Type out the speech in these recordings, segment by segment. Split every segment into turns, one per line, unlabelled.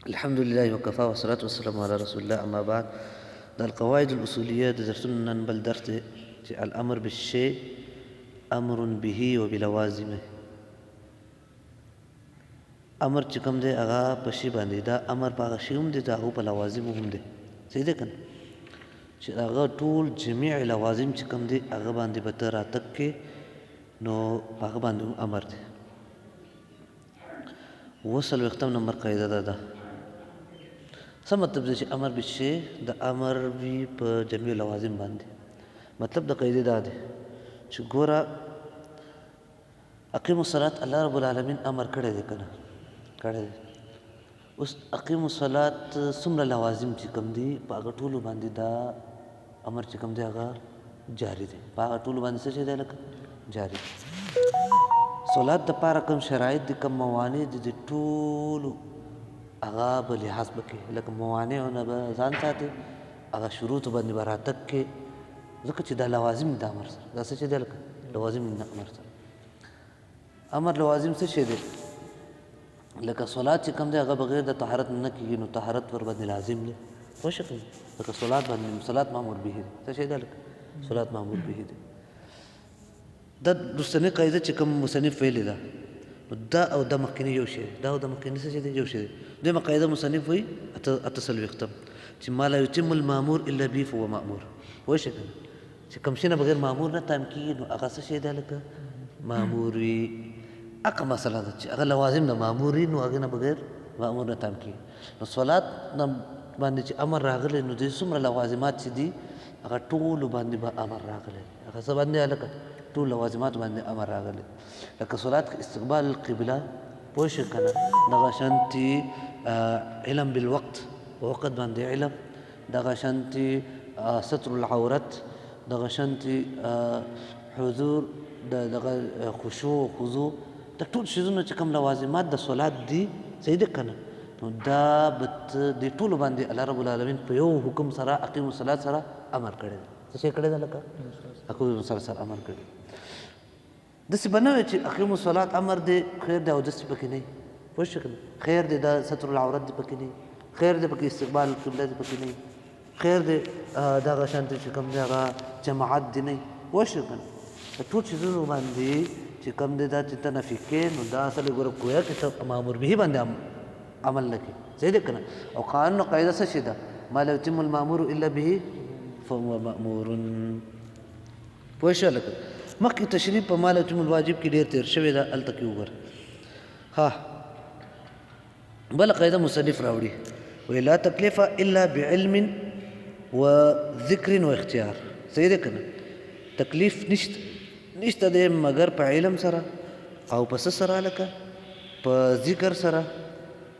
الحمد لله وكفى والصلاة والسلام على رسول الله. أما بعد، ده القواعد الأصولية درسنا بل درت الأمر بالشيء أمر به وبلوازمه. امر چې کوم دی هغه په شی باندې دا امر په هغه شی هم دی دا هغه په لوازم هم دی. صحیح ده کنه چې هغه ټول جميع لوازم چې کوم دی هغه باندې به ته راتګ کې نو هغه باندې امر دی. وڅلوېښتم نمبر قاعده دا ده څه مطلب دی چې امر بالشی د امر وي په جميع لوازم باندې. مطلب د قاعده دا دی چې ګوره اقیم الصلاة الله رب العالمین امر کړی دی کنه کړی دی. اوس اقیم الصلاة څومره لوازم چې کوم دي په هغه ټولو باندې دا امر چې کوم دی هغه جاری دی. په هغه ټولو باندې څه شی دی لکه جاری دی. صلات دپاره کوم شرایط دي کوم موانع دي د ټولو هغه به لحاظ وکړي لکه موانعونه به ځان ساتي هغه شروطو باندې به راتګ کې ځکه چې دا لوازم د امر سره دا څه شی دی لکه لوازم د امر سره. امر لوازم څه شی دی لکه صلات چې کوم دی هغه بغیر د طهارت نه کېږي نو طهارت ور باندې لازم دی. پوه شئ لکه صلات باندې صلات معمول به دی څه شی دی لکه صلات معمول به دی. دا رستنی قاعده چې کوم مصنف ویلې ده نو دا او د مخکینی یو شی دا او د مخکینی څه شی دی یو شی دی. دویمه قاعده مصنف وایي اته چې ما لا یتم المامور الا به فهو مامور. پوه شئ چې کوم شی نه بغیر مامور نه تام کېږي نو هغه څه شی دی لکه مامور وي. اقا مسله ده چې هغه لوازم د مامور وي نو هغې نه بغیر مامور نه تام کېږي. نو صلات نه باندې چې امر راغلی نو دې څومره لوازمات چې دي هغه ټولو باندې به امر راغلی هغه څه باندې هلکه ټول لوازمات باندې امر راغلی لکه صلات استقبال القبله. پوه شئ که نه دغه شانتې علم بالوقت په وقت باندې علم دغه شانتې ستر العورت دغه شانتې حضور دغه خشوع خضوع دا ټول شیزونه چې کوم لوازمات د صلات دي صحیح ده که نه نو دا به دې ټولو باندې الله رب العالمین په یو حکم سره اقیم الصلات سره امر کړی دی. څه شی کړی دی لکه اقیم الصلات سره امر کړی دی. داسې به نه وي چې اقیم الصلات امر دی خیر دی او داسې پکې نه وي. پوه شئ که نه خیر دی دا ستر العورت دی پکې نه وي خیر دی پکې استقبال القبله دی پکې نه وي خیر دی دغه شانتې چې کوم دی هغه جماعت دی نه وي. پوه شئ که نه د ټول چیزونو باندې چې کوم دی دا چې ته نفي کوې نو دا اصل ګوره گویا کې ته مامور به باندې عمل نه کوې. صحیح دی که نه او قانون قاعده څه شی ده ما لا یتم المامور الا به فهو مامور. پوه شئ لکه مخکې تشریح په ما لا یتم الواجب کې ډېر تېر شوی ده هلته کې وګوره. ها بله قاعده مصنف راوړي وایي لا تکلیف الا بعلم وذکر واختیار. صحیح دی که نه تکلیف نشته دی مګر په علم سره او په څه سره لکه په ذکر سره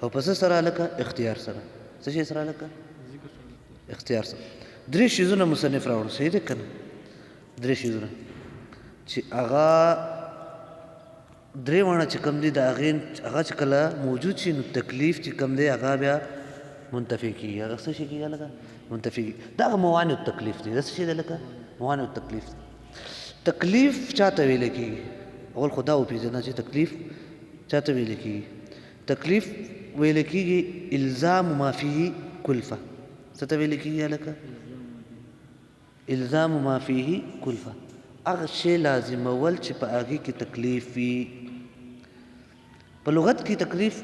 او په څه سره لکه اختیار سره. څه شی سره لکه اختیار سره. درې شیزونه مصنف راوړو. صحیح دی که نه درې شیزونه چې هغه درې واړه چې کوم دي د هغې هغه چې کله موجود شي نو تکلیف چې کوم دی هغه بیا منتفي کېږي. هغه څه شي کېږي لکه منتفي کېږي. دا هغه موانع التکلیف دی. دا څه شی دی لکه موانع التکلیف دی. تکلیف چاته ویل کېږي اول خو دا وپېژنه چې تکلیف چاته ویل کېږي. تکلیف ویل کېږي الزام ما فيه کلفه. څه ته ویل کېږي لکه الزام ما فيه کلفه هغه شی لازمول چې په هغې کې تکلیف وي. په لغت کې تکلیف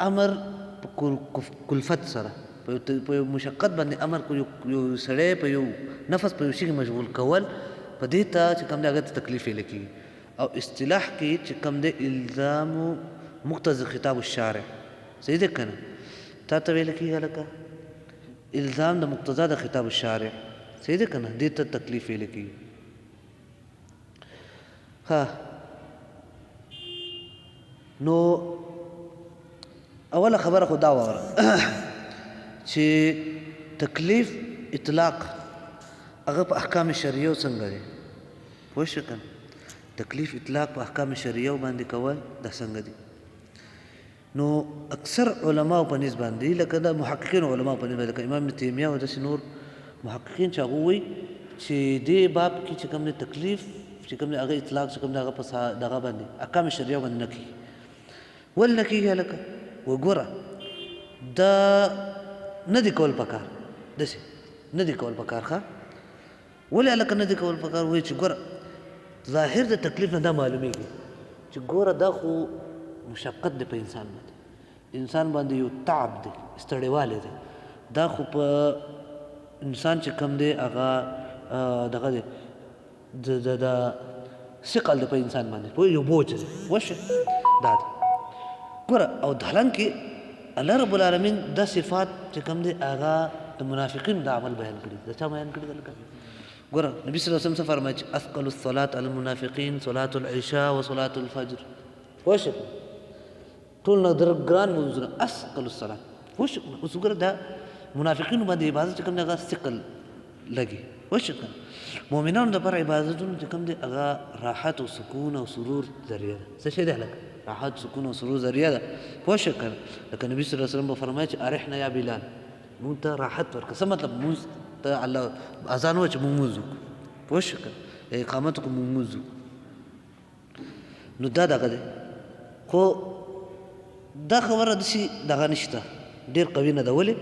امر په کلفت سره په یو مشقت باندې امر کو یو سړی په یو نفس په یو شي کې مشغول کول په دې ته چې کوم دی هغه ته تکلیف ویل کېږي. او اصطلاح کې چې کوم دی الزام مقتضی خطاب الشارع. صحیح دی که نه تا ته ویل کېږي لکه الزام د مقتضا د خطاب الشارع. صحیح دی که نه دې ته تکلیف ویل کېږي. ها نو اوله خبره خو دا واوره چې تکلیف اطلاق هغه په احکام شرعیو څنګه دی. پوه شئ که نه تکلیف اطلاق په احکام شرعیو باندې کول دا څنګه دي. نو اکثر علماو په نسبت باندې لکه د محققین علماو په نسبت لکه امام ابن تیمیه او داسې نور محققین چې هغه وایي چې دې باب کې چې کوم دی تکلیف چې کوم دی هغه اطلاق چې کوم دی هغه په دغه باندې احکام شرعیو باندې نه کېږي. ولې نه کېږي هلکه وګوره دا نه دی کول پکار داسې نه دی کول پکار ښه ولې هلکه نه دی کول پکار وایي چې ګوره ظاهر د تکلیف نه دا معلومیږي چې ګوره دا خو مشقت دی په انسان باندې انسان باندې یو تعب دی ستړیوالی دی دا خو په انسان چې کوم دی هغه دغه دی د ثقل دی په انسان باندې پوه یو بوج دی پوه شوې دا دی ګوره او حالانکې الله رب العالمین دا صفات چې کوم دی هغه د منافقینو دا عمل بیان کړي د چا بیان کړي دلته ګوره نبي صلی الله علیه وسلم څه فرمایي چې اثقل الصلاة على المنافقین صلاة العشاء و صلاة الفجر پوه شوې ټول نه در ګران لمونځونه اثقل الصلاة پوه شوې اوس ګوره دا منافقینو باندې عبادت چې کوم دی هغه ثقل لګي پوه شوې که مؤمنانو دپاره عبادتونه چې کوم دی هغه راحت او سکون او سرور ذریعه ده څه شی دی هلکه راحت سکون او سرور ذریعه ده پوه شوې که لکه نبي صلی الله علیه وسلم به فرمایي چې ارحنا یا بلال مونږ ته راحت ورکړه څه مطلب مونځ ته الله اذان ووایه چې مونږ مونځ وکړو پوه شوې که اقامت وکړو مونږ مونځ وکړو نو دا دغه دی خو دا خبره داسې دغه نشته ډېر قوي نه ده ولې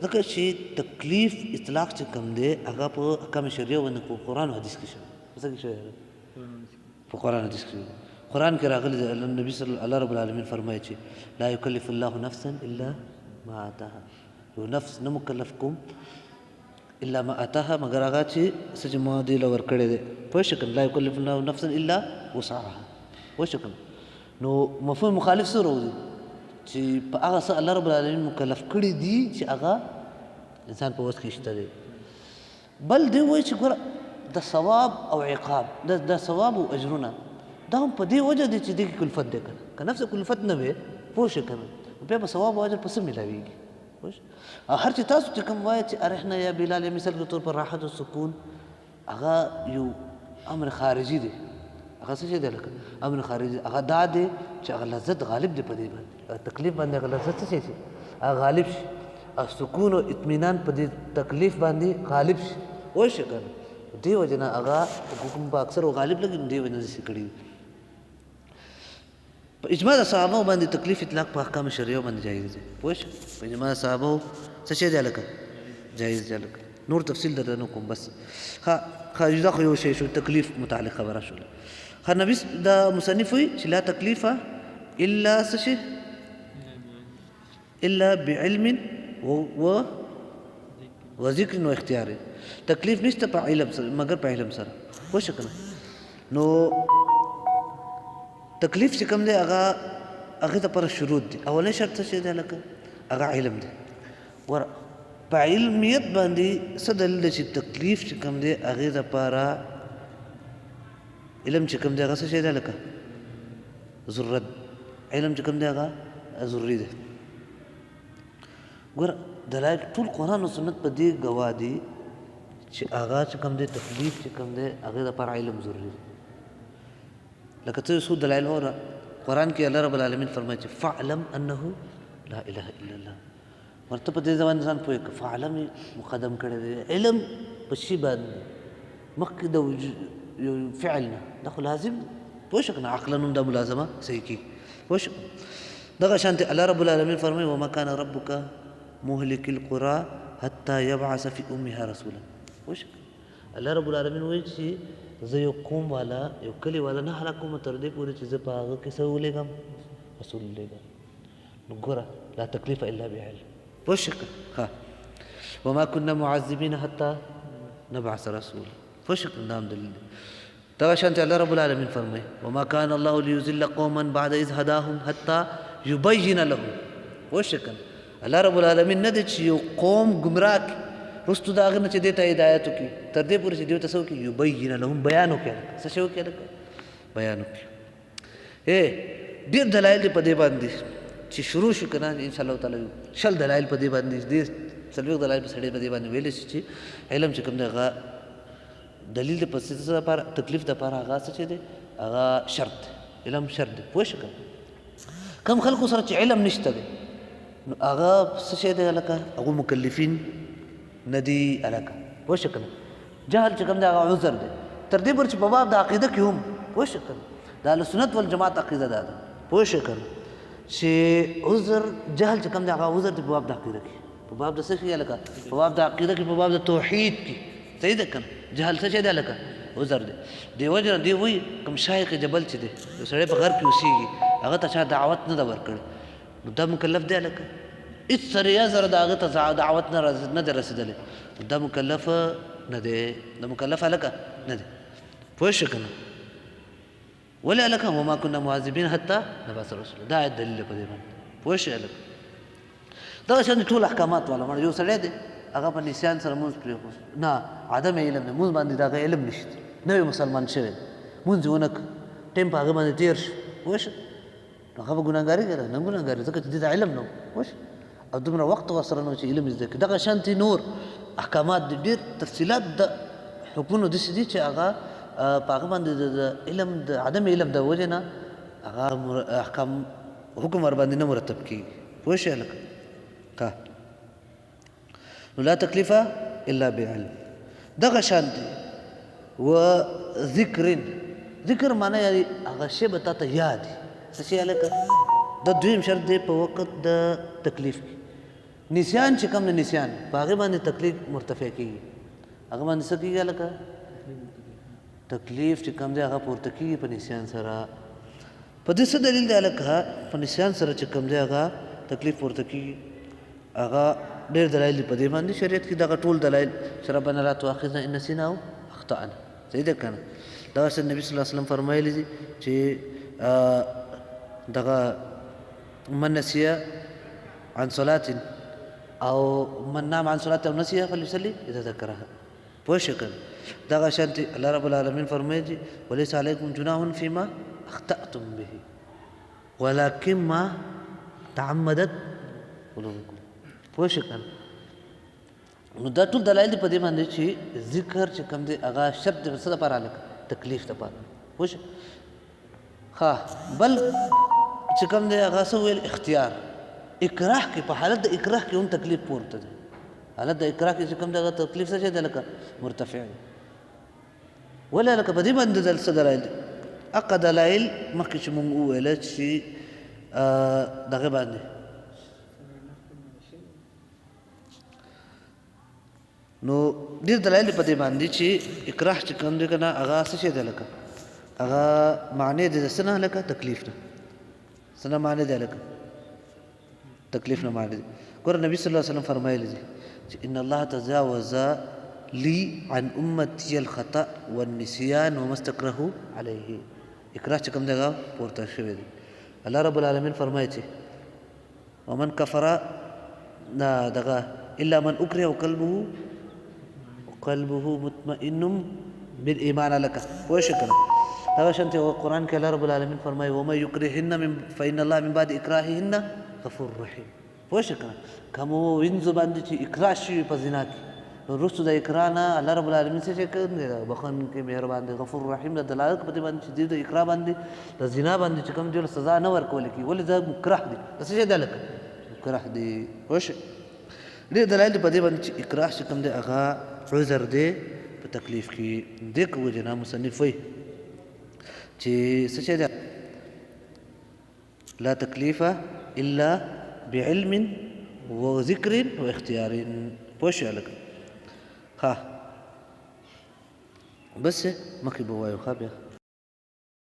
ځکه چې تکلیف اطلاق چې کوم دی هغه په احکام شریعه باندې په قرآن و حدیث کې شوی په څه کې شوی په قرآن حدیث کې قرآن کې راغلی دی نبي صلی الله رب العالمین فرمایي چې لا یکلف الله نفسا الا ما آتاها یو نفس نه مکلف کوم الا ما آتاها مګر هغه چې څه چې ما دې له ورکړی دی پوه شوې که لا یکلف الله نفسا الا وسعها پوه شوې که نو مفهوم مخالف څه راوځي چې په هغه څه الله رب العالمین مکلف کړي دي چې هغه انسان په وس کې شته دی بل دی وایي چې ګوره د ثواب او عقاب د ثواب او اجرونه دا هم په دې وجه دی چې دې کې کلفت دی که نه که نفس کلفت نه وي پوه شوې که نه بیا به ثواب او اجر په څه میلاویږي پوه او هر چې تاسو چې کوم وایي چې ارحنا یا بلال یا مثال کے طور پر راحت او سکون هغه یو امر خارجي دی هغه څه شی دی لکه امر خارجي هغه دا دی چې هغه لذت غالب دی په دې باندې تکلیف باندې هغه لذت څه شي هغه غالب شي او سکون او اطمینان په دې تکلیف باندې غالب شي پوه شوې که نه دې وجې نه هغه کوم په اکثر غالب لګي نو دې وجې نه داسې کړي په اجماع د صحابو باندې تکلیف اطلاق په احکام شریعه باندې جایز دی پوه شوې په اجماع د صحابو څه شی دی هلکه جایز دی هلکه نور تفصیل درته نه کوم بس ښه دا خو یو شی شو تکلیف متعلق خبره شوله ښه نبي دا مصنف وایي چې لا تکلیفه الا څه شی الا بعلم و ذکر و اختیار تکلیف نشته په علم سره مګر په علم سره پوه شوې که نه نو تکلیف چې کوم دی هغې دپاره شروط دي اولنی شرط څه شی دی هلکه هغه علم دی ور په علمیت باندې څه دلیل دی چې تکلیف چې کوم دی هغې دپاره علم چې کوم دی هغه څه شی دی هلکه ضرورت علم چې کوم دی هغه ضروري دی ګوره دلایل ټول قرآن او سنت په دې ګواه دي چې هغه چې کوم دی تکلیف چې کوم دی هغې دپاره علم ضروري دی لکه څه څو دلایل وره قرآن کې الله رب العالمین فرمایي چې فاعلم انه لا اله الا الله ورته په دې ځوان انسان پوهې که فاعلم مقدم کړی دی علم په شي باندې مخکې د یو فعل نه دا خو لازم دی پوه شوې که نه عقلا هم دا ملازمه صحیح کېږي پوه شو دغه شانتې الله رب العالمین فرمایي وما کان ربک مهلک القرى حتی یبعث فی امها رسولا پوه شو الله رب العالمین وایي چې زه یو قوم والا یو کلي والا نه هلاکوم تر دې پورې چې زه په هغه کې څه ولېږم رسول ولېږم نو ګوره لا تکلیف الا بعلم پوه شو ها وما كنا معذبین حتی نبعث رسولا پوه شو دا هم دلیل دی دغه شانتې الله رب العالمین فرمایي وما كان الله ليضل قوما بعد اذ هداهم حتى يبين لهم پوه شو الله رب العالمین نه دی چې یو قوم ګمراه کړي رستو د هغه نه چې دې ته هدایت وکړي تر دې پورې چې دوی ته څه وکړي یبین لهم بیان وکړي څه شی وکړي لکه بیان وکړي ډېر دلایل دي په دې باندې چې شروع شو که نه انشاءالله تعالی شل دلایل په دې باندې دې څلوېښت دلایل په سړی په دې باندې ویلی شي چې علم چې کوم دی هغه دلیل دی په څه دپاره تکلیف دپاره هغه څه چې دی هغه شرط دی علم شرط دی پوه شو که کم خلکو سره چې علم نشته دی نو هغه څه شی دی هلکه هغوی مکلفین نه دي هلکه پوه شو که نه جهل چې کوم دی هغه عذر دی تر دې پورې چې په باب د عقیده کې هم پوه شو که نه د اهل سنت والجماعت عقیده دا ده پوه شو که نه چې عذر جهل چې کوم دی هغه عذر دی په باب د عقیده کې په باب د څه کې لکه په باب د عقیده کې په باب د توحید کې صحیح ده کنه جهل څه شی دی لکه عذر دی دی وجه دی وی کوم شایق جبل چې دی یو سړی په غر کې اوسېږي هغه ته چا دعوت نه ده ورکړې نو دا مکلف دی لکه هېڅ سریه زره د هغه ته دعوت نه دی رسېدلی دا مکلف نه دی د مکلف هلکه نه دی پوه شو که نه ولې هلکه وما كنا معذبین حتی نبعث رسولا دا آیت دلیل په دې باندې پوه شو هلکه دغه شان ټول احکامات والا مړه یو سړی دی هغه په نسیان سره مونځ پرېښود نه عدم علم دی مونځ باندې د هغه علم نشته نوی مسلمان شوی دی مونځ یې ونه کړ ټایم په هغه باندې تېر شو پوه شو نو هغه به ګناهګاري کوي نه ګناهګاري ځکه چې دې ته علم نه و پوه شو او دومره وخت ورسره نه و چې علم زده کړي دغه شانتې نور احکامات دي ډېر تفصیلات د حکمونو داسې دي چې هغه په هغه باندې د علم د عدم علم د وجې نه هغه احکام حکم ورباندې نه مرتب کېږي پوه شوې هلکه ښه نو لا تکلیفه الا بعلم دغه شان دی و ذکر معنی یعنې هغه شی به تا ته یاد وي څه شی هلکه دا دویم شرط دی په وخت د تکلیف کې نسیان چې کوم نه نسیان په هغې باندې تکلیف مرتفع کېږي هغه باندې څه کېږي هلکه تکلیف چې کوم دی هغه پورته کېږي په نسیان سره په دې څه دلیل دی هلکه په نسیان سره چې کوم دی هغه تکلیف پورته کېږي هغه ډېر دلایل دي په دې باندې شریعت کې دغه ټول دلایل چې ربنا لا تؤاخذنا ان نسینا او اخطأنا صحیح ده که نه دغسې نبي صلی الله علیه وسلم فرمایلی دي چې دغه من نسي عن صلاة او من نام عن صلاة او نسيها فليصلي اذا ذكرها پوه شو که دغه شانتې الله رب العالمین فرمایي دي وليس علیکم جناح فيما اخطأتم به ولكن ما تعمدت قلوبکم پوه شو که نو دا ټول دلایل دي په دې باندې چې ذکر چې کوم دی هغه شرط دی څه دپاره هلکه تکلیف دپاره پوه شو ښه بل چې کوم دی هغه څه وویل اختیار اکراه کې په حالت د اکراه کې هم تکلیف پورته دی حالت د اکراه کې چې کوم دی هغه تکلیف څه شی دی لکه مرتفع دی ولې لکه په دې باندې څه دلایل دي هغه دلایل مخکې چې مونږ وویله چې دغه باندې نو ډېر دلایل په دې باندې چې اکراه چې کوم دی که نه هغه څه شی دی لکه هغه معنی دی د څه نه لکه تکلیف نه څه نه معنی دی لکه تکلیف نه معنی دی ګوره نبي صلی الله علیه وسلم فرمایلی دي چې ان الله تجاوز لي عن امتي الخطأ والنسيان وما استكرهوا عليه اکراه چې کوم دی هغه پورته شوی دی الله رب العالمین فرمایي چې ومن کفر دغه الا من اکره قلبه مطمئن بالایمان لك پوه شو که نه دغه شانتې قرآن کې الله رب العالمین فرمایي ومن یکرههن فإن الله من بعد اکراههن غفور رحیم پوه شو که نه کومو وینځو باندې چې اکراه شوي په زنا کې نو وروستو د اکراه نه الله رب العالمین څه شی کوي بخښونکی مهربان دی غفور رحیم د دلالت په دې باندې چې دوی د اکراه باندې د زنا باندې چې کوم دوی سزا نه ورکول کېږي ولې دا مکره دی د څه شی دی لکه مکره دی پوه شو ډېر دلایل په دې باندې چې اکراه چې کوم دی هغه عذر دی په تکلیف کې دې که وجې نه مصنف وایي چې څه شی دی لا تکلیف الا بعلم وذکر واختیار پوه شو هلکه ښه بس مخکې به ووایو ښه بیا